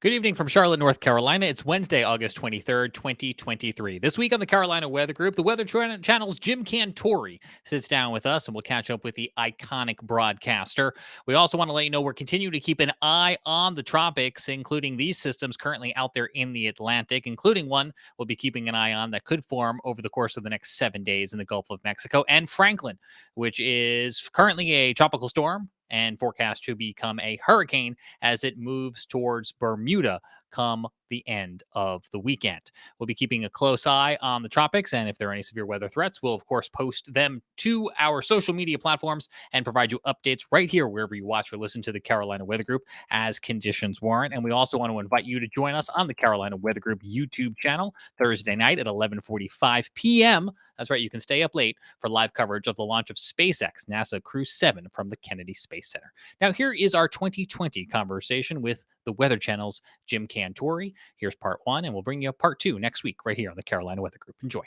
Good evening from Charlotte, North Carolina. It's Wednesday, August 23rd, 2023. This week on the Carolina Weather Group, the Weather Channel's Jim Cantore sits down with us, and we'll catch up with the iconic broadcaster. We also want to let you know we're continuing to keep an eye on the tropics, including these systems currently out there in the Atlantic, including one we'll be keeping an eye on that could form over the course of the next 7 days in the Gulf of Mexico, and Franklin, which is currently a tropical storm and forecast to become a hurricane as it moves towards Bermuda come the end of the weekend. We'll be keeping a close eye on the tropics, and if there are any severe weather threats, we'll, of course, post them to our social media platforms and provide you updates right here wherever you watch or listen to the Carolina Weather Group as conditions warrant. And we also want to invite you to join us on the Carolina Weather Group YouTube channel Thursday night at 11:45 p.m. That's right, you can stay up late for live coverage of the launch of SpaceX NASA Crew 7 from the Kennedy Space Center. Now, here is our 2020 conversation with the Weather Channel's Jim Cantore. Here's part one, and we'll bring you part two next week right here on the Carolina Weather Group. Enjoy.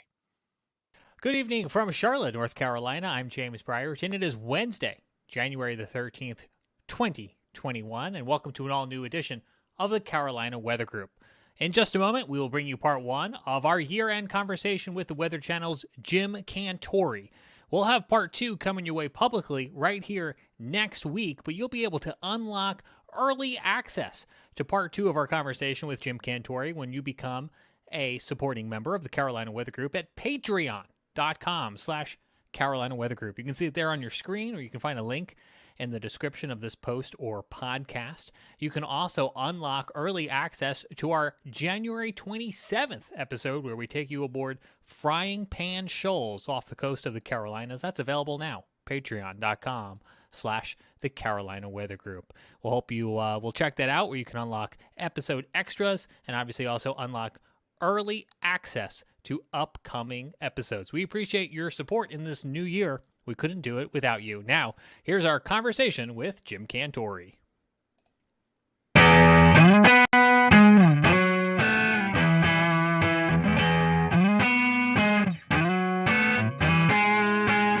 Good evening from Charlotte, North Carolina. I'm James Bryert, and it is Wednesday, January the 13th, 2021, and welcome to an all-new edition of the Carolina Weather Group. In just a moment, we will bring you part one of our year-end conversation with the Weather Channel's Jim Cantore. We'll have part two coming your way publicly right here next week, but you'll be able to unlock early access to part two of our conversation with Jim Cantore when you become a supporting member of the Carolina Weather Group at patreon.com/Carolina Weather Group. You can see it there on your screen, or you can find a link in the description of this post or podcast. You can also unlock early access to our January 27th episode where we take you aboard frying pan shoals off the coast of the Carolinas. That's available now. Patreon.com/the Carolina Weather Group. We'll hope you will check that out where you can unlock episode extras and obviously also unlock early access to upcoming episodes. We appreciate your support in this new year. We couldn't do it without you. Now, here's our conversation with Jim Cantore.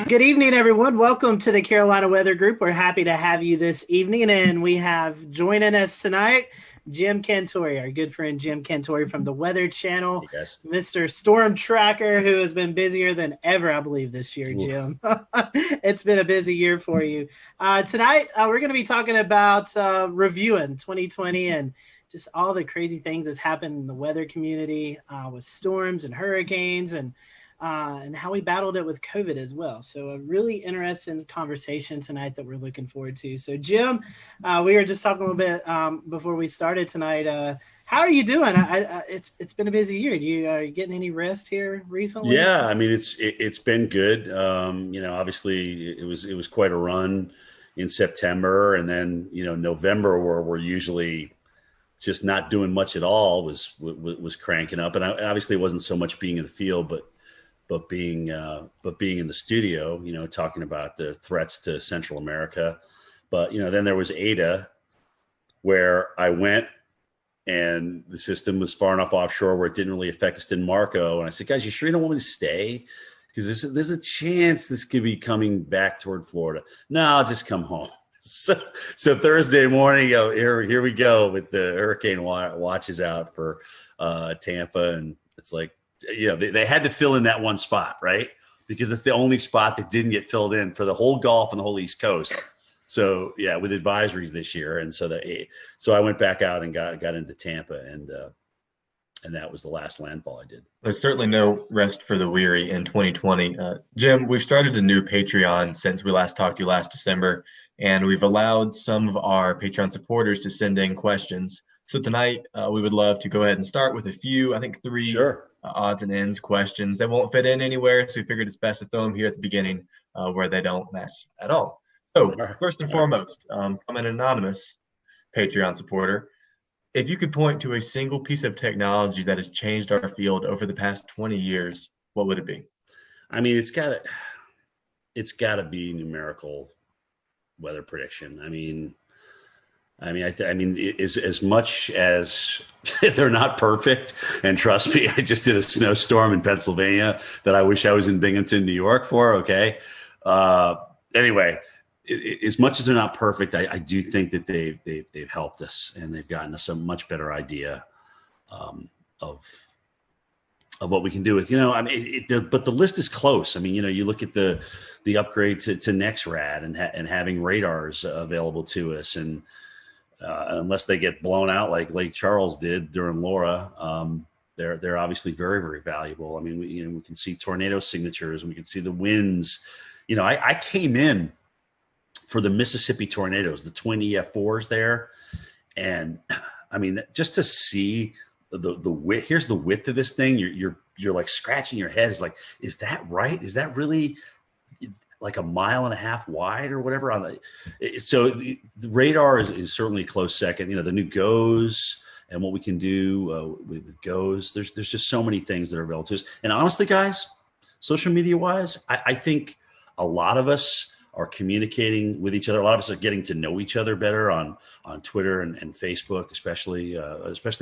Good evening, everyone. Welcome to the Carolina Weather Group. We're happy to have you this evening, and we have joining us tonight Jim Cantore, our good friend Jim Cantore from the Weather Channel, Mr. Storm Tracker, who has been busier than ever, I believe, this year, Jim. It's been a busy year for you. Tonight, we're going to be talking about reviewing 2020 and just all the crazy things that's happened in the weather community with storms and hurricanes and how we battled it with COVID as well. So a really interesting conversation tonight that we're looking forward to. So Jim, we were just talking a little bit before we started tonight. How are you doing? It's been a busy year. Are you getting any rest here recently? Yeah, I mean it's been good. Obviously it was quite a run in September, and then November, where we're usually just not doing much at all, was cranking up. And obviously it wasn't so much being in the field, but being in the studio, talking about the threats to Central America. But, then there was Ada, where I went and the system was far enough offshore where it didn't really affect us in Marco. And I said, guys, you sure you don't want me to stay? Because there's a chance this could be coming back toward Florida. No, I'll just come home. So Thursday morning, here we go with the hurricane watches out for Tampa. And it's like, they had to fill in that one spot, right? Because it's the only spot that didn't get filled in for the whole Gulf and the whole East Coast. So yeah, with advisories this year, and so I went back out and got into Tampa, and that was the last landfall I did. There's certainly no rest for the weary in 2020. Jim, we've started a new Patreon since we last talked to you last December, and we've allowed some of our Patreon supporters to send in questions. So tonight, we would love to go ahead and start with a few, I think 3 odds and ends questions that won't fit in anywhere. So we figured it's best to throw them here at the beginning where they don't match at all. So first and foremost, from an anonymous Patreon supporter, if you could point to a single piece of technology that has changed our field over the past 20 years, what would it be? I mean, it's got to be numerical weather prediction. I mean, as much as they're not perfect, and trust me, I just did a snowstorm in Pennsylvania that I wish I was in Binghamton, New York for. Okay. Anyway, as much as they're not perfect, I do think that they've helped us, and they've gotten us a much better idea of what we can do with, I mean, but the list is close. I mean, you look at the upgrade to NextRad and having radars available to us, and unless they get blown out like Lake Charles did during Laura, they're obviously very, very valuable. I mean, we can see tornado signatures, and we can see the winds. I came in for the Mississippi tornadoes, the twin EF4s there, and I mean, just to see the width. Here's the width of this thing. You're like scratching your head. It's like, is that right? Is that really like 1.5 miles wide or whatever? So the radar is certainly a close second. The new GOES and what we can do with GOES. There's just so many things that are available to us. And honestly, guys, social media wise, I think a lot of us are communicating with each other. A lot of us are getting to know each other better on Twitter and Facebook, especially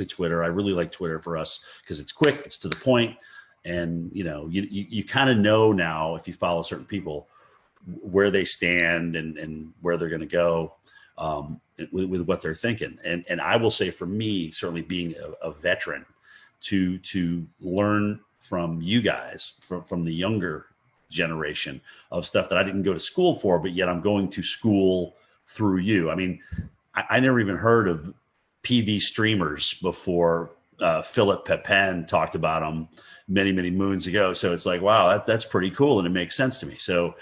Twitter. I really like Twitter for us because it's quick, it's to the point, and you kind of know now, if you follow certain people, where they stand and where they're going to go with what they're thinking. And I will say, for me, certainly being a veteran, to learn from you guys, from the younger generation of stuff that I didn't go to school for, but yet I'm going to school through you. I mean, I never even heard of PV streamers before Philip Pepin talked about them many, many moons ago. So it's like, wow, that's pretty cool, and it makes sense to me. So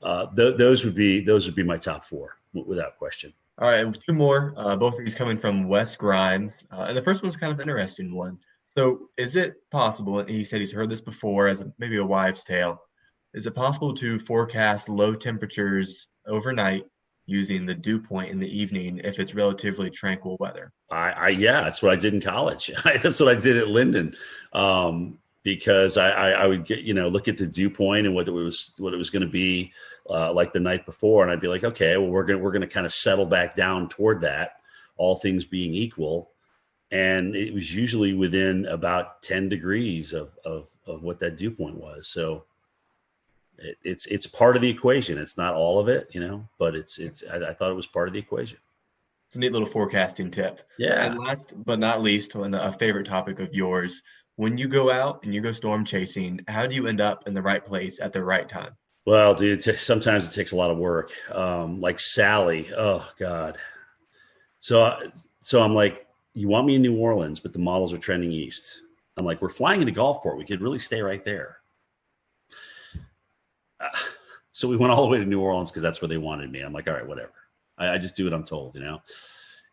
those would be my top 4 without question. All right, 2 more. Both of these coming from Wes Grimes, and the first one's kind of an interesting one. So, is it possible? And he said he's heard this before as maybe a wives' tale. Is it possible to forecast low temperatures overnight using the dew point in the evening if it's relatively tranquil weather? Yeah, that's what I did in college. That's what I did at Linden, because I would get, look at the dew point and what it was going to be like the night before, and I'd be like, okay, well, we're going to kind of settle back down toward that, all things being equal. And it was usually within about 10 degrees of what that dew point was. So it's part of the equation. It's not all of it, but I thought it was part of the equation. It's a neat little forecasting tip. Yeah. And last but not least, on a favorite topic of yours, when you go out and you go storm chasing, how do you end up in the right place at the right time? Well, dude, sometimes it takes a lot of work. Like Sally. Oh God. So I'm like, you want me in New Orleans, but the models are trending east. I'm like, we're flying into Gulfport. We could really stay right there. So we went all the way to New Orleans because that's where they wanted me. I'm like, all right, whatever. I just do what I'm told, And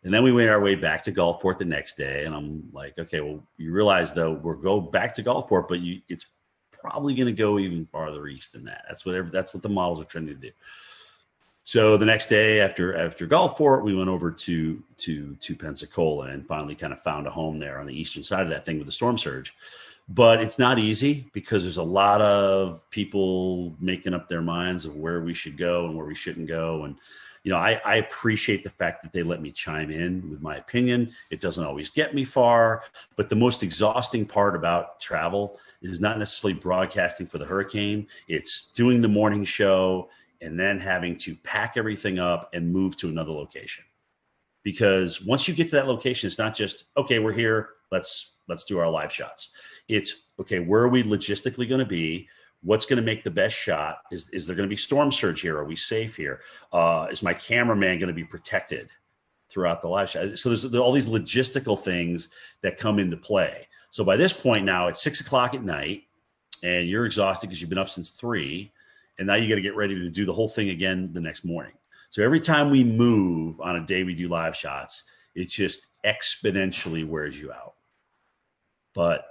then we made our way back to Gulfport the next day. And I'm like, okay, well, you realize though, we'll go back to Gulfport, but it's probably going to go even farther east than that. That's what the models are trending to do. So the next day after Gulfport, we went over to Pensacola and finally kind of found a home there on the eastern side of that thing with the storm surge. But it's not easy because there's a lot of people making up their minds of where we should go and where we shouldn't go. And, I appreciate the fact that they let me chime in with my opinion. It doesn't always get me far, but the most exhausting part about travel is not necessarily broadcasting for the hurricane. It's doing the morning show and then having to pack everything up and move to another location. Because once you get to that location, it's not just, okay, we're here, let's do our live shots. It's, okay, where are we logistically going to be? What's going to make the best shot? Is there going to be storm surge here? Are we safe here? Is my cameraman going to be protected throughout the live shot? So there's all these logistical things that come into play. So by this point now, it's 6:00 at night and you're exhausted because you've been up since 3. And now you got to get ready to do the whole thing again the next morning. So every time we move on a day we do live shots, it just exponentially wears you out. But,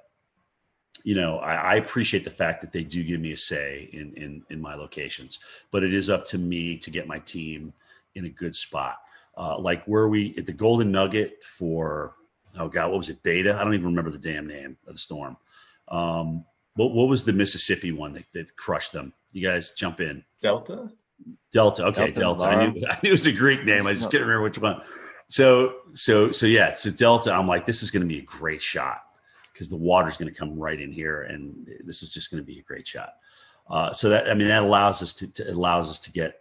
I appreciate the fact that they do give me a say in my locations, but it is up to me to get my team in a good spot. Like where we at the Golden Nugget for, oh God, what was it? Beta? I don't even remember the damn name of the storm. What was the Mississippi one that crushed them? You guys jump in. Delta. Okay, Delta. I knew it was a Greek name. I just can't remember which one. So Delta. I'm like, this is going to be a great shot because the water's going to come right in here, and this is just going to be a great shot. So that allows us to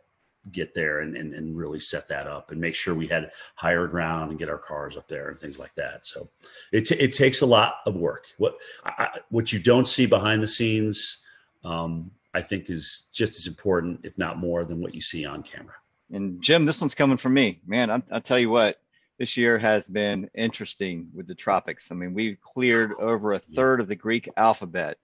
get there and really set that up and make sure we had higher ground and get our cars up there and things like that. So it takes a lot of work. What you don't see behind the scenes, I think is just as important, if not more, than what you see on camera. And Jim, this one's coming from me, man. I'll tell you what, this year has been interesting with the tropics. I mean, we cleared over a third of the Greek alphabet,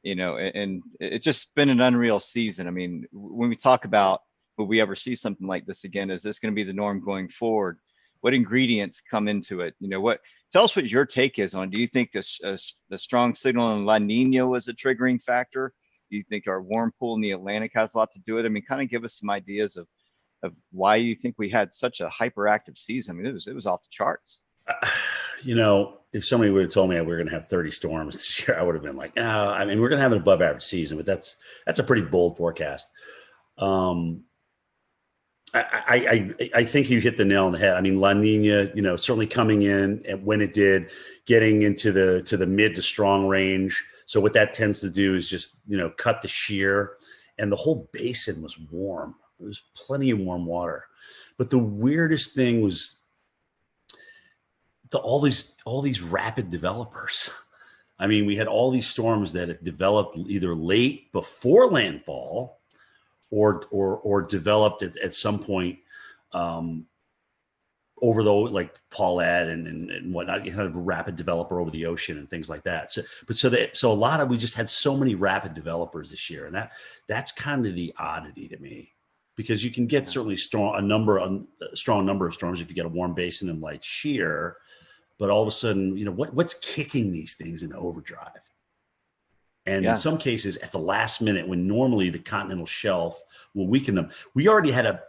and it's just been an unreal season. I mean, when we talk about, will we ever see something like this again? Is this going to be the norm going forward? What ingredients come into it? Tell us what your take is on. Do you think the strong signal in La Nina was a triggering factor? Do you think our warm pool in the Atlantic has a lot to do with it? I mean, kind of give us some ideas of why you think we had such a hyperactive season. I mean, it was off the charts. If somebody would have told me we were going to have 30 storms this year, I would have been like, no, I mean, we're going to have an above average season, but that's a pretty bold forecast. I think you hit the nail on the head. I mean, La Nina, certainly coming in and when it did, getting into the mid to strong range. So what that tends to do is just, cut the shear, and the whole basin was warm. There was plenty of warm water. But the weirdest thing was all these rapid developers. I mean, we had all these storms that had developed either late before landfall or developed at some point over like Paulette and whatnot. You had a rapid developer over the ocean and things like that. So we just had so many rapid developers this year, and that's kind of the oddity to me, because you can get certainly a strong number of storms if you get a warm basin and light shear, but all of a sudden, what's kicking these things into overdrive? And in some cases, at the last minute, when normally the continental shelf will weaken them, we already had a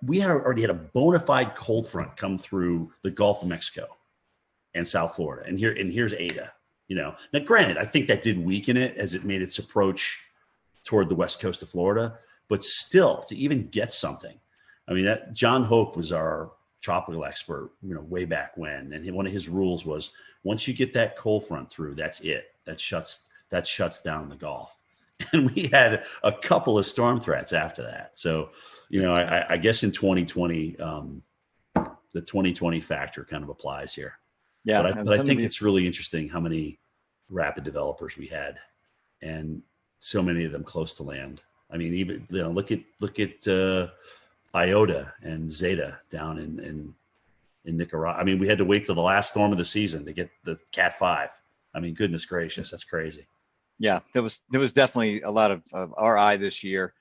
bona fide cold front come through the Gulf of Mexico and South Florida, and here's Ada. Now, granted, I think that did weaken it as it made its approach toward the west coast of Florida, but still, to even get something, I mean, that John Hope was our tropical expert, way back when, and one of his rules was, once you get that cold front through, that's it. That shuts down the Gulf. And we had a couple of storm threats after that. So, I guess in 2020, the 2020 factor kind of applies here. Yeah. But I think it's really interesting how many rapid developers we had, and so many of them close to land. I mean, even, look at Iota and Zeta down in Nicaragua. I mean, we had to wait till the last storm of the season to get the Cat 5. I mean, goodness gracious, that's crazy. Yeah, there was definitely a lot of our eye this year.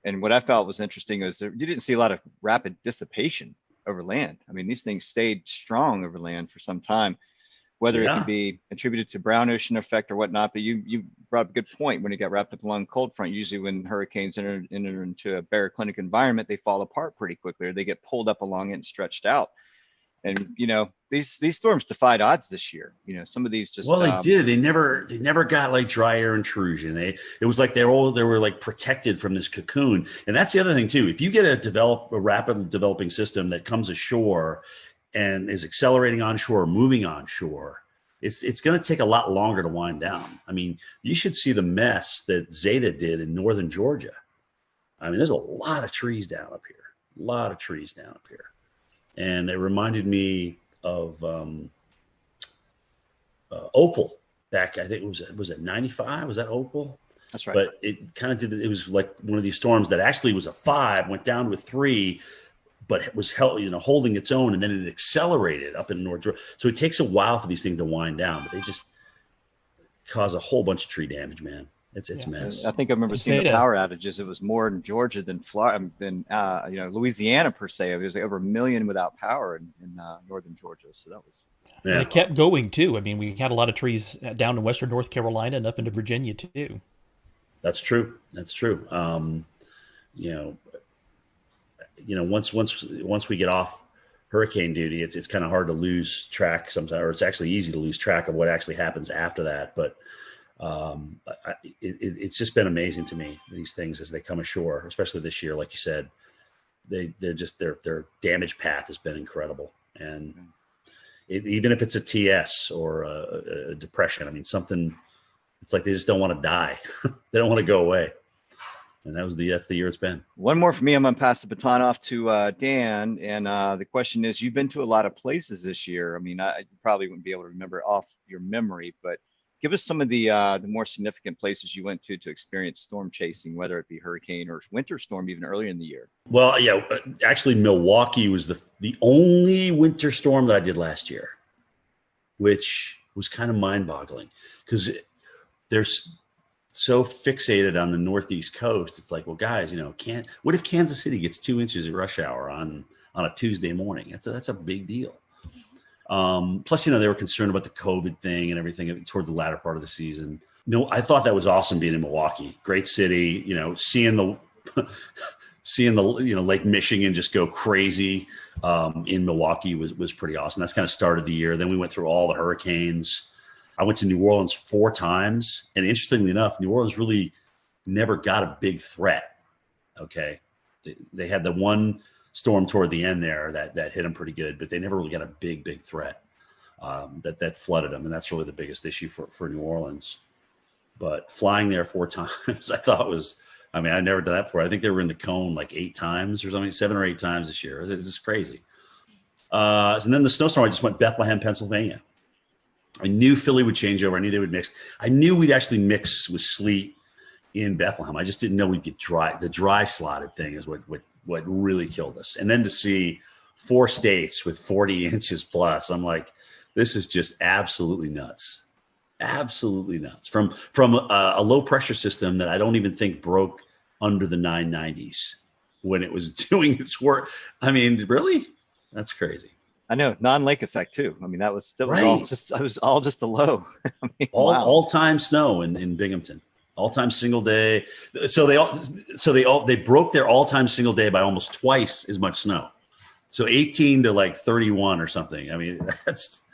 And what I felt was interesting is that you didn't see a lot of rapid dissipation over land. I mean, these things stayed strong over land for some time, whether it could be attributed to brown ocean effect or whatnot. But you brought up a good point. When it got wrapped up along cold front, usually when hurricanes enter into a baroclinic environment, they fall apart pretty quickly, or they get pulled up along it and stretched out. And these storms defied odds this year. Some of these just they did. They never got like dry air intrusion. It was like they were like protected from this cocoon. And that's the other thing too. If you get a rapidly developing system that comes ashore and is accelerating onshore or moving onshore, it's going to take a lot longer to wind down. I mean, you should see the mess that Zeta did in northern Georgia. I mean, there's a lot of trees down up here. And it reminded me of Opal back, I think was it 95? Was that Opal? That's right. But it kind of did. It was like one of these storms that actually was a 5, went down to a 3, but it was holding its own, and then it accelerated up in North Georgia. So it takes a while for these things to wind down, but they just cause a whole bunch of tree damage, man. It's a mess. I think I remember seeing the power outages. It was more in Georgia than Florida, than Louisiana per se. It was like over 1 million without power in northern Georgia. So that was. Yeah. And it kept going too. I mean, we had a lot of trees down in western North Carolina and up into Virginia too. That's true. Once we get off hurricane duty, it's kind of hard to lose track sometimes, or it's actually easy to lose track of what actually happens after that. But it's just been amazing to me, these things as they come ashore, especially this year. Like you said, their damage path has been incredible. And even if it's a TS or a depression, I mean, something, it's like they just don't want to die. They don't want to go away. And that's the year it's been. One more for me. I'm going to pass the baton off to Dan. And the question is, you've been to a lot of places this year. I mean, you probably wouldn't be able to remember off your memory, but give us some of the more significant places you went to experience storm chasing, whether it be hurricane or winter storm, even earlier in the year. Well, yeah, actually, Milwaukee was the only winter storm that I did last year, which was kind of mind-boggling because there's so fixated on the Northeast coast. It's like, well, guys, what if Kansas City gets 2 inches at rush hour on a Tuesday morning? That's a big deal. Plus, they were concerned about the COVID thing and everything toward the latter part of the season. I thought that was awesome being in Milwaukee. Great city, seeing the Lake Michigan just go crazy in Milwaukee was pretty awesome. That's kind of started the year. Then we went through all the hurricanes. I went to New Orleans 4 times. And interestingly enough, New Orleans really never got a big threat. Okay. They had the one storm toward the end there that hit them pretty good, but they never really got a big threat that flooded them. And that's really the biggest issue for New Orleans. But flying there 4 times, I thought I'd never done that before. I think they were in the cone like 8 times or something, 7 or 8 times this year. It's just crazy. And then the snowstorm, I just went Bethlehem, Pennsylvania. I knew Philly would change over. I knew they would mix. I knew we'd actually mix with sleet in Bethlehem. I just didn't know we'd get dry. The dry slotted thing is what really killed us. And then to see 4 states with 40 inches plus, I'm like, this is just absolutely nuts. Absolutely nuts. From a low pressure system that I don't even think broke under the 990s when it was doing its work. I mean, really? That's crazy. I know, non-lake effect too. I mean, that was right. all just the low. I mean, all-time snow in Binghamton. All-time single day. So they broke their all-time single day by almost twice as much snow. So 18 to like 31 or something. I mean, that's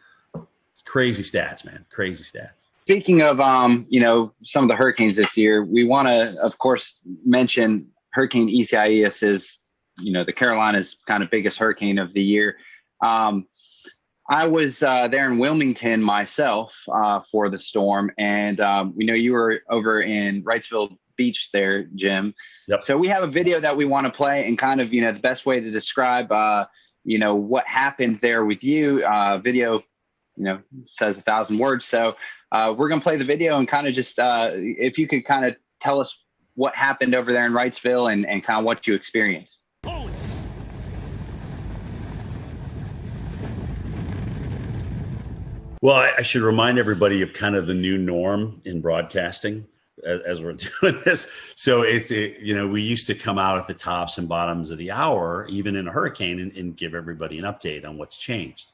crazy stats, man. Crazy stats. Speaking of some of the hurricanes this year, we want to, of course, mention Hurricane Isaias is, the Carolinas' kind of biggest hurricane of the year. I was there in Wilmington myself for the storm, and we know you were over in Wrightsville Beach there, Jim. Yep. So we have a video that we want to play, and kind of the best way to describe what happened there with you. Video says 1,000 words, so we're gonna play the video and kind of just if you could kind of tell us what happened over there in Wrightsville and kind of what you experienced. Well, I should remind everybody of kind of the new norm in broadcasting as we're doing this. So we used to come out at the tops and bottoms of the hour, even in a hurricane, and give everybody an update on what's changed.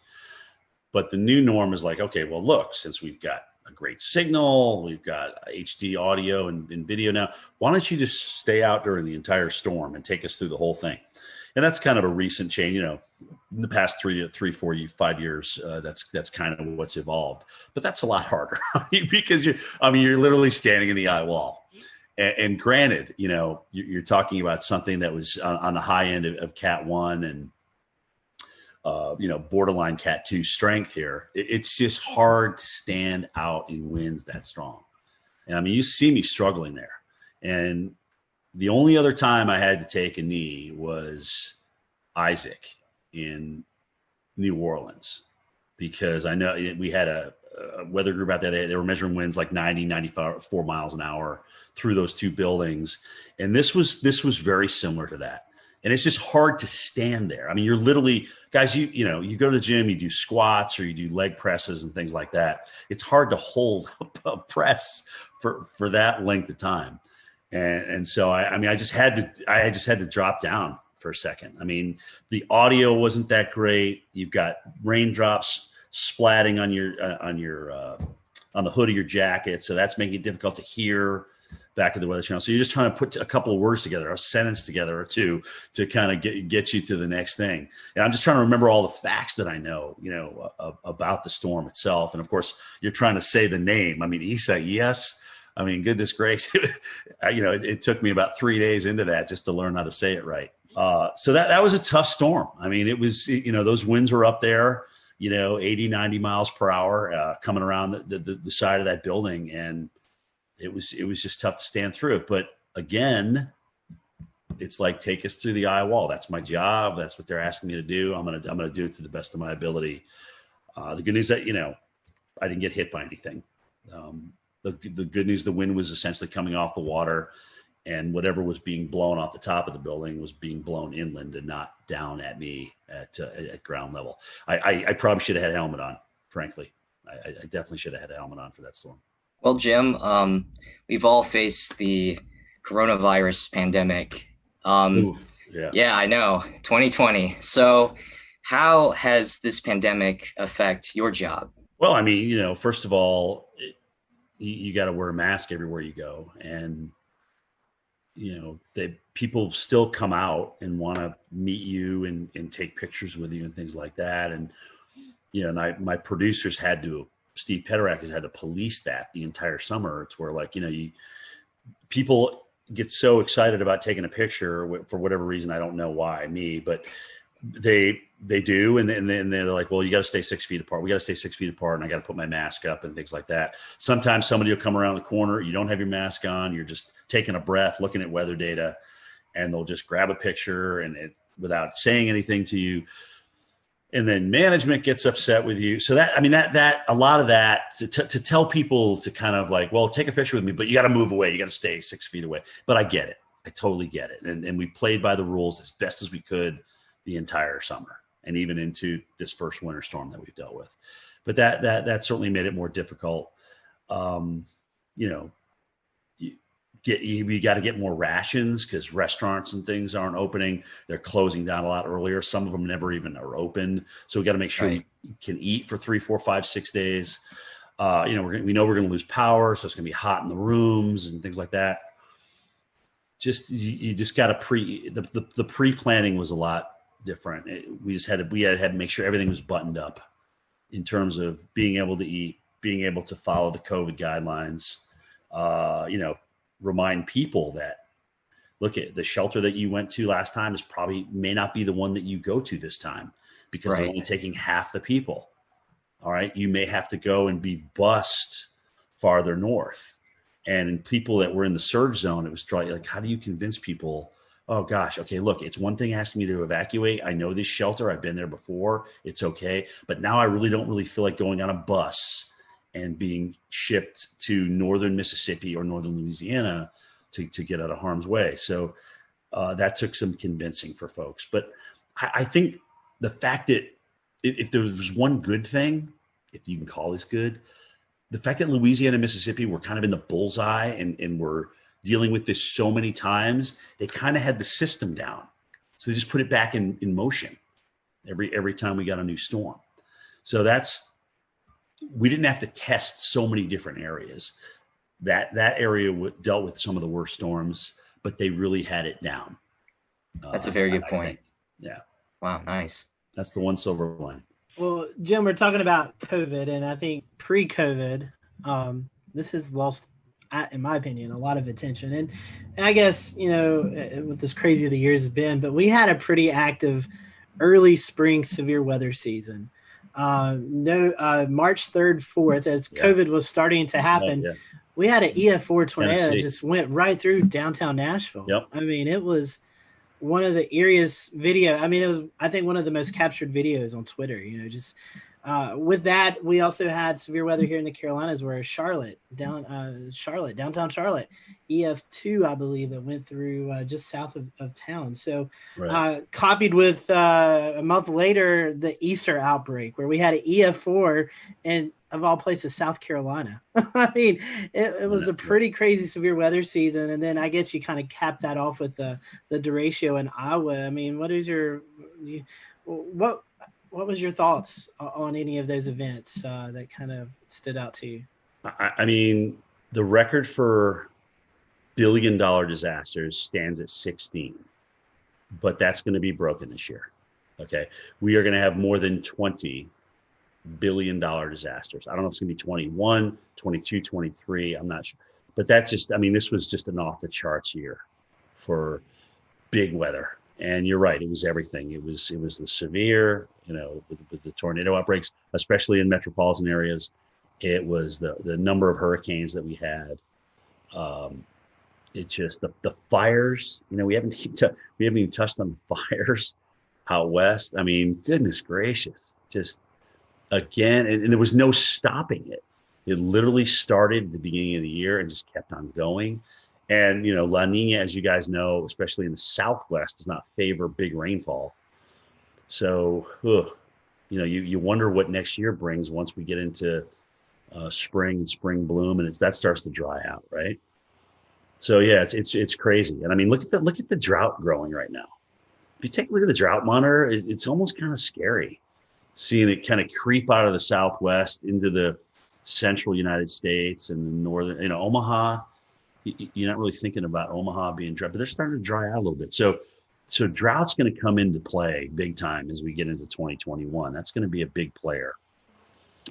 But the new norm is like, okay, well, look, since we've got a great signal, we've got HD audio and video now, why don't you just stay out during the entire storm and take us through the whole thing? And that's kind of a recent change, in the past 3, 4, 5 years, that's kind of what's evolved. But that's a lot harder because you're literally standing in the eye wall. And granted, you're talking about something that was on the high end of Cat 1 and borderline Cat 2 strength here. It's just hard to stand out in winds that strong. And you see me struggling there. And the only other time I had to take a knee was Isaac in New Orleans, because I know we had a weather group out there. They were measuring winds like 90, 94 miles an hour through those 2 buildings. And this was very similar to that. And it's just hard to stand there. You're literally, guys, you go to the gym, you do squats or you do leg presses and things like that. It's hard to hold a press for that length of time. And so I just had to drop down for a second. The audio wasn't that great. You've got raindrops splatting on the hood of your jacket, so that's making it difficult to hear back at the Weather Channel. So you're just trying to put a couple of words together, a sentence together or 2 to kind of get you to the next thing. And I'm just trying to remember all the facts that I know, about the storm itself. And of course, you're trying to say the name. Isaias. Goodness gracious, it took me about 3 days into that just to learn how to say it right. So that was a tough storm. It was, those winds were up there, 80, 90 miles per hour coming around the side of that building. And it was just tough to stand through it. But again, it's like, take us through the eye wall. That's my job. That's what they're asking me to do. I'm going to do it to the best of my ability. The good news that, I didn't get hit by anything. The good news, the wind was essentially coming off the water, and whatever was being blown off the top of the building was being blown inland and not down at me at ground level. I probably should have had a helmet on, frankly. I definitely should have had a helmet on for that storm. Well, Jim, we've all faced the coronavirus pandemic. Ooh, yeah. Yeah, I know, 2020. So how has this pandemic affect your job? Well, I mean, first of all, you got to wear a mask everywhere you go. And, people still come out and want to meet you and take pictures with you and things like that. And, my producers Steve Peterak has had to police that the entire summer. It's where people get so excited about taking a picture for whatever reason. I don't know why but they do. And then they're like, well, you got to stay 6 feet apart. We got to stay 6 feet apart. And I got to put my mask up and things like that. Sometimes somebody will come around the corner. You don't have your mask on. You're just taking a breath, looking at weather data, and they'll just grab a picture without saying anything to you. And then management gets upset with you. So that a lot of that to tell people to kind of like, well, take a picture with me, but you got to move away. You got to stay 6 feet away. But I get it. I totally get it. And we played by the rules as best as we could the entire summer and even into this first winter storm that we've dealt with. But that certainly made it more difficult. We got to get more rations because restaurants and things aren't opening. They're closing down a lot earlier. Some of them never even are open. So we got to make sure we can eat for 3, 4, 5, 6 days. We know we're going to lose power. So it's going to be hot in the rooms and things like that. You just got to the pre-planning was a lot different. We had to make sure everything was buttoned up in terms of being able to eat, being able to follow the COVID guidelines, remind people that, look, at the shelter that you went to last time may not be the one that you go to this time because they're only taking half the people. All right. You may have to go and be bused farther north. And people that were in the surge zone, it was like, how do you convince people? Oh gosh. Okay. Look, it's one thing asking me to evacuate. I know this shelter. I've been there before. It's okay. But now I don't really feel like going on a bus and being shipped to northern Mississippi or northern Louisiana to get out of harm's way. So that took some convincing for folks. But I think the fact that if there was one good thing, if you can call this good, the fact that Louisiana and Mississippi were kind of in the bullseye and were dealing with this so many times, they kind of had the system down. So they just put it back in motion every time we got a new storm. So we didn't have to test so many different areas. That area dealt with some of the worst storms, but they really had it down. That's a very good point. Yeah. Wow. Nice. That's the one silver line. Well, Jim, we're talking about COVID, and I think pre-COVID, this has lost, in my opinion, a lot of attention. And I guess, with as crazy as the years has been, but we had a pretty active early spring severe weather season. March 3rd, 4th, as COVID was starting to happen, we had an EF4 tornado that just went right through downtown Nashville. Yep. I mean, it was one of the eeriest video. I mean, it was, I think, one of the most captured videos on Twitter, with that, we also had severe weather here in the Carolinas where downtown Charlotte, EF2, I believe, that went through just south of town. So copied with a month later, the Easter outbreak where we had an EF4 and of all places, South Carolina. I mean, it was a pretty crazy severe weather season. And then I guess you kind of cap that off with the derecho in Iowa. I mean, what was your thoughts on any of those events that kind of stood out to you? I mean, the record for billion-dollar disasters stands at 16, but that's going to be broken this year. Okay. We are going to have more than 20 billion-dollar disasters. I don't know if it's going to be 21, 22, 23. I'm not sure. But that's just, I mean, this was just an off-the-charts year for big weather. And you're right, it was everything. It was the severe, with the tornado outbreaks, especially in metropolitan areas. It was the number of hurricanes that we had. it just the fires. We haven't even touched on the fires out west. I mean, goodness gracious, just again, and there was no stopping it. It literally started at the beginning of the year and just kept on going. And La Nina, as you guys know, especially in the Southwest, does not favor big rainfall. So, you wonder what next year brings once we get into spring and spring bloom, and that starts to dry out, right? So yeah, it's crazy. And I mean, look at the drought growing right now. If you take a look at the drought monitor, it's almost kind of scary seeing it kind of creep out of the Southwest into the central United States and the northern, Omaha. You're not really thinking about Omaha being dry, but they're starting to dry out a little bit. So drought's going to come into play big time as we get into 2021. That's going to be a big player,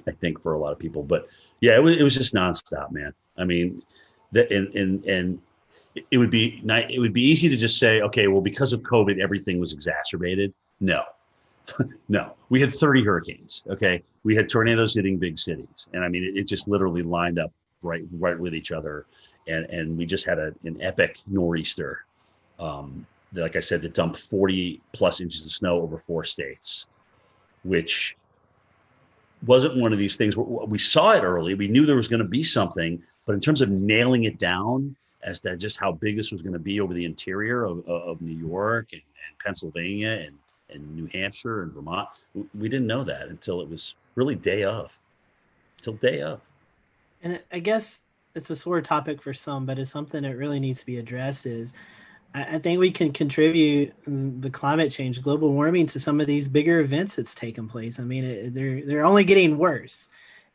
I think, for a lot of people. But yeah, it was just nonstop, man. I mean, and it would be easy to just say, okay, well, because of COVID, everything was exacerbated. No, no, we had 30 hurricanes. Okay, we had tornadoes hitting big cities, and I mean, it just literally lined up right with each other, and we just had an epic nor'easter. Like I said, that dumped 40 plus inches of snow over 4 states, which wasn't one of these things where we saw it early. We knew there was going to be something, but in terms of nailing it down as to just how big this was going to be over the interior of New York and Pennsylvania and New Hampshire and Vermont, we didn't know that until it was really day of. And I guess it's a sore topic for some, but it's something that really needs to be addressed. Is I think we can contribute the climate change, global warming, to some of these bigger events that's taken place. I mean, they're only getting worse,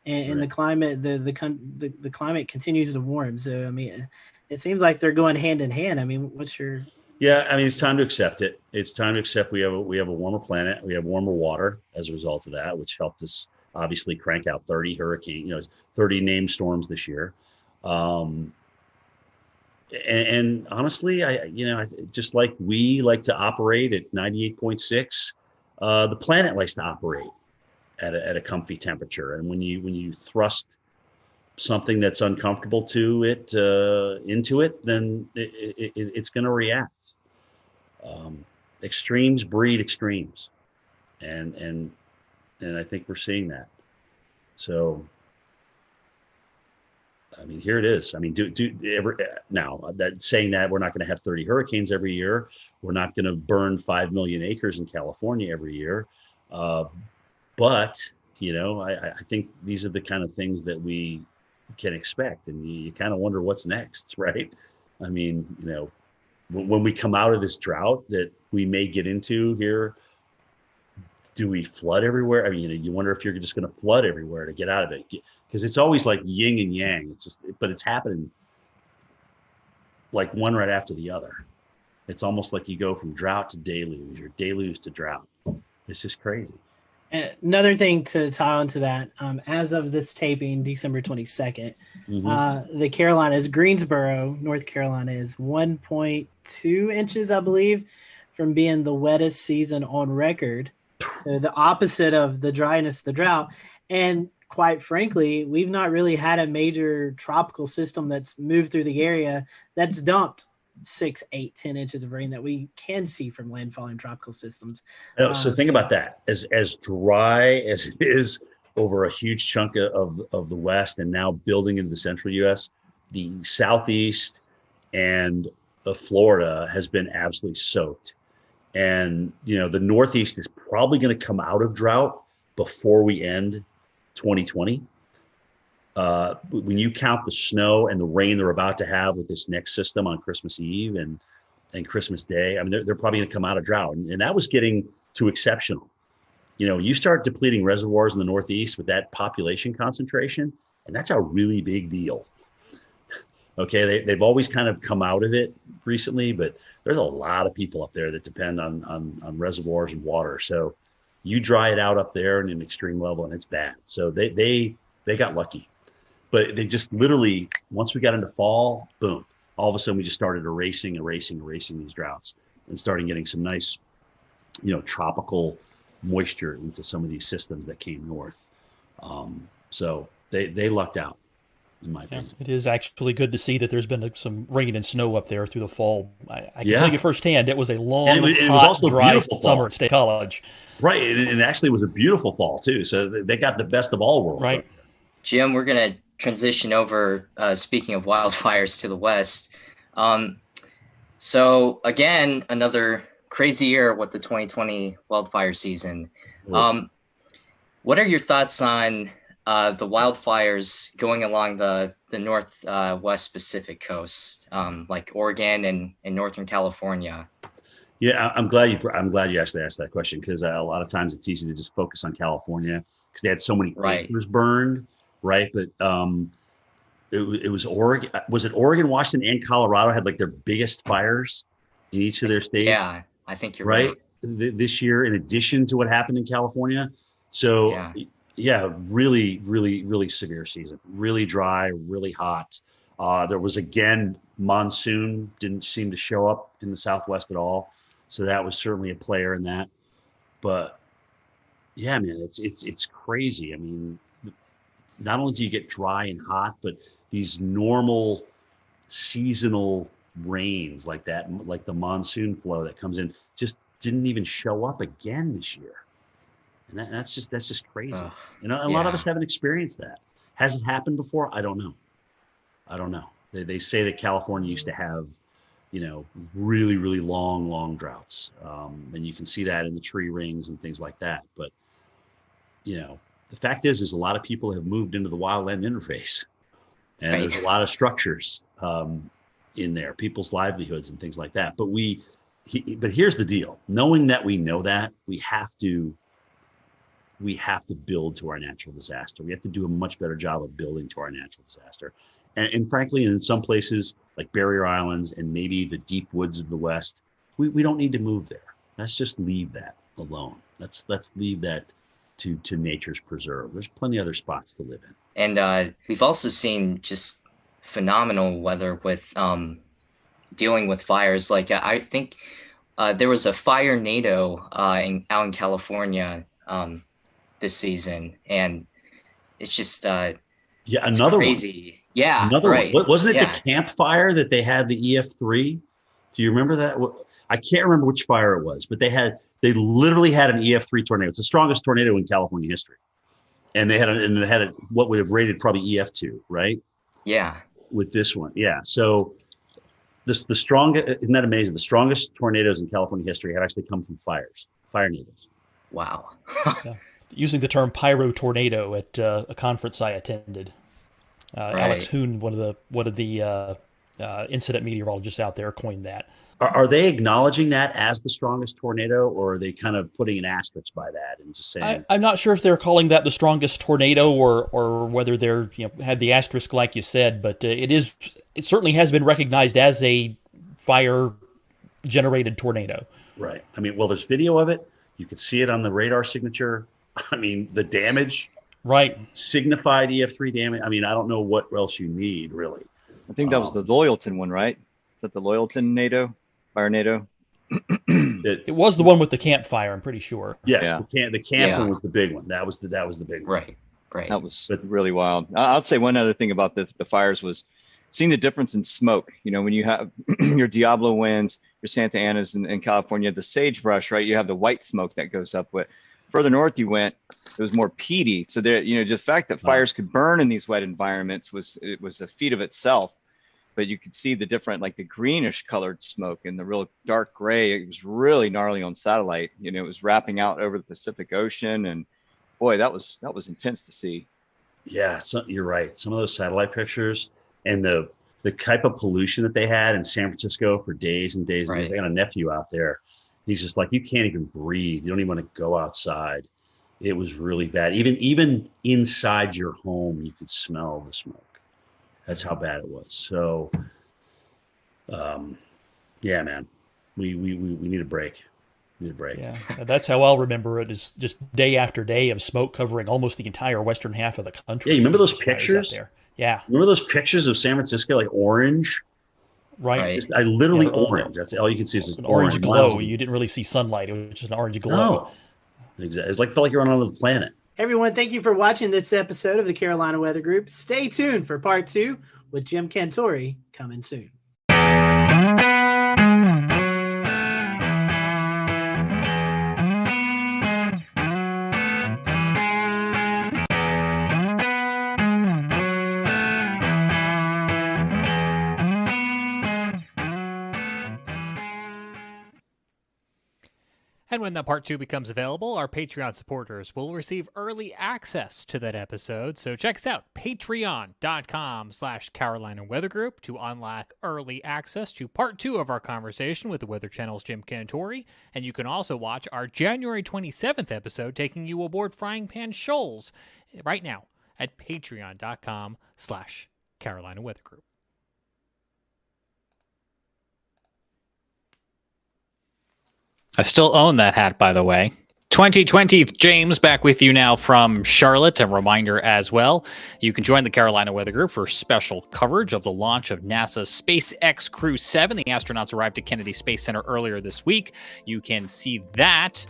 and right. the climate continues to warm. So I mean, it seems like they're going hand in hand. I mean, what's your? Yeah, I mean, it's time to accept it. It's time to accept we have a warmer planet. We have warmer water as a result of that, which helped us obviously crank out 30 hurricanes, 30 named storms this year. And honestly, I just like we like to operate at 98.6, the planet likes to operate at a comfy temperature. And when you thrust something that's uncomfortable to it into it, then it's going to react. Extremes breed extremes, and I think we're seeing that. So. I mean, here it is. I mean, now that saying that we're not going to have 30 hurricanes every year, we're not going to burn 5 million acres in California every year. But, I think these are the kind of things that we can expect, and you kind of wonder what's next, right? I mean, when we come out of this drought that we may get into here, do we flood everywhere? I mean, you wonder if you're just going to flood everywhere to get out of it, because it's always like yin and yang. But it's happening like one right after the other. It's almost like you go from drought to deluge or deluge to drought. It's just crazy. Another thing to tie on to that, as of this taping, December 22nd, the Carolinas, Greensboro, North Carolina, is 1.2 inches, I believe, from being the wettest season on record. So the opposite of the dryness, the drought. And quite frankly, we've not really had a major tropical system that's moved through the area that's dumped 6, 8, 10 inches of rain that we can see from landfalling tropical systems. So think about that. As dry as it is over a huge chunk of the West and now building into the central U.S., the Southeast and Florida has been absolutely soaked. And, the Northeast is probably going to come out of drought before we end 2020. When you count the snow and the rain they're about to have with this next system on Christmas Eve and Christmas Day, I mean, they're probably going to come out of drought. And that was getting to exceptional. You start depleting reservoirs in the Northeast with that population concentration, and that's a really big deal. Okay, they've always kind of come out of it recently, but there's a lot of people up there that depend on reservoirs and water. So you dry it out up there in an extreme level, and it's bad. So they got lucky, but they just literally, once we got into fall, boom, all of a sudden we just started erasing these droughts and starting getting some nice, tropical moisture into some of these systems that came north. So they lucked out. in my opinion. It is actually good to see that there's been some rain and snow up there through the fall. I can tell you firsthand, it was a long, it hot, was also dry beautiful summer fall. at State College. Right, and it actually was a beautiful fall too. So they got the best of all worlds. Right. Jim, we're gonna transition over. Speaking of wildfires to the west. So again, another crazy year with the 2020 wildfire season. What are your thoughts on the wildfires going along the northwest Pacific coast, like Oregon and Northern California? Yeah, I'm glad you actually asked that question, because a lot of times it's easy to just focus on California because they had so many acres burned, right? But it was Oregon. Was it Oregon, Washington, and Colorado had like their biggest fires in each of their states? Yeah, I think you're right. This year, in addition to what happened in California. So yeah, really, really, really severe season. Really dry, really hot. There was, again, monsoon didn't seem to show up in the Southwest at all. So that was certainly a player in that. But yeah, man, it's crazy. I mean, not only do you get dry and hot, but these normal seasonal rains like that, like the monsoon flow that comes in, just didn't even show up again this year. And that's just crazy. A lot of us haven't experienced that. Has it happened before? I don't know. They say that California used to have, really, really long droughts. And you can see that in the tree rings and things like that. But, the fact is a lot of people have moved into the wildland interface, and there's a lot of structures in there, people's livelihoods and things like that. But but here's the deal. Knowing that we know that, we have to build to our natural disaster. We have to do a much better job of building to our natural disaster. And frankly, in some places like Barrier Islands and maybe the deep woods of the West, we don't need to move there. Let's just leave that alone. Let's leave that to nature's preserve. There's plenty of other spots to live in. And we've also seen just phenomenal weather with dealing with fires. Like I think there was a fire NATO out in California this season, and it's just another crazy one. Yeah, another one. Wasn't it the campfire that they had the EF3? Do you remember that? I can't remember which fire it was, but they literally had an EF3 tornado. It's the strongest tornado in California history, and it had what would have rated probably EF2, right? Yeah. With this one, yeah. So the strongest, isn't that amazing? The strongest tornadoes in California history had actually come from fire nados. Wow. Using the term pyro tornado at a conference I attended. Alex Hoon, one of the incident meteorologists out there, coined that. Are they acknowledging that as the strongest tornado, or are they kind of putting an asterisk by that and just saying? I'm not sure if they're calling that the strongest tornado or whether they're had the asterisk like you said, but it certainly has been recognized as a fire generated tornado. Right. I mean, well, there's video of it. You could see it on the radar signature. I mean, the damage. Right. Signified EF3 damage. I mean, I don't know what else you need, really. I think that was the Loyalton one, right? Is that the Loyalton NATO? Fire NATO? It was the one with the campfire, I'm pretty sure. Yes, the camper was the big one. That was the big one. Right. That was really wild. I'll say one other thing about the fires was seeing the difference in smoke. When you have your Diablo winds, your Santa Anas in California, the sagebrush, right? You have the white smoke that goes up. But further north you went, it was more peaty. So there, just the fact that fires could burn in these wet environments was a feat of itself. But you could see the different, like the greenish colored smoke and the real dark gray. It was really gnarly on satellite. It was wrapping out over the Pacific Ocean, and boy, that was intense to see. Yeah, you're right. Some of those satellite pictures and the type of pollution that they had in San Francisco for days and days and days. I got a nephew out there. He's just like, you can't even breathe. You don't even want to go outside. It was really bad. Even inside your home, you could smell the smoke. That's how bad it was. So, yeah, man, we need a break. Yeah, that's how I'll remember it, is just day after day of smoke covering almost the entire western half of the country. Yeah, you remember those pictures? There. Yeah. Remember those pictures of San Francisco, like orange? Right. I literally orange. That's all you can see is an orange glow. You didn't really see sunlight. It was just an orange glow. No. Exactly. Felt like you're on another planet. Everyone, thank you for watching this episode of the Carolina Weather Group. Stay tuned for part 2 with Jim Cantore coming soon. And when that part 2 becomes available, our Patreon supporters will receive early access to that episode. So check us out, patreon.com/Carolina Weather Group, to unlock early access to part 2 of our conversation with the Weather Channel's Jim Cantore. And you can also watch our January 27th episode taking you aboard Frying Pan Shoals right now at patreon.com/Carolina Weather Group. I still own that hat, by the way. 2020 James back with you now from Charlotte. A reminder as well, you can join the Carolina Weather Group for special coverage of the launch of NASA's SpaceX Crew 7. The astronauts arrived at Kennedy Space Center earlier this week. You can see that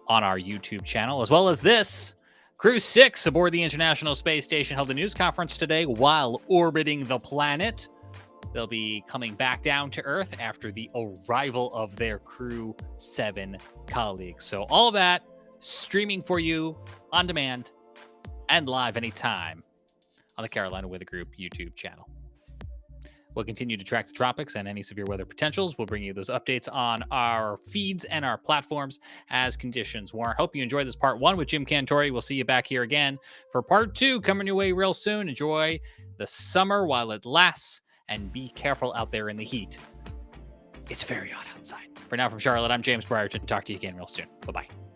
on our YouTube channel, as well as this. Crew 6 aboard the International Space Station held a news conference today while orbiting the planet. They'll be coming back down to Earth after the arrival of their Crew 7 colleagues. So all of that streaming for you on demand and live anytime on the Carolina Weather Group YouTube channel. We'll continue to track the tropics and any severe weather potentials. We'll bring you those updates on our feeds and our platforms as conditions warrant. Hope you enjoyed this part 1 with Jim Cantore. We'll see you back here again for part 2 coming your way real soon. Enjoy the summer while it lasts. And be careful out there in the heat. It's very hot outside. For now, from Charlotte, I'm James Brierton. Talk to you again real soon. Bye-bye.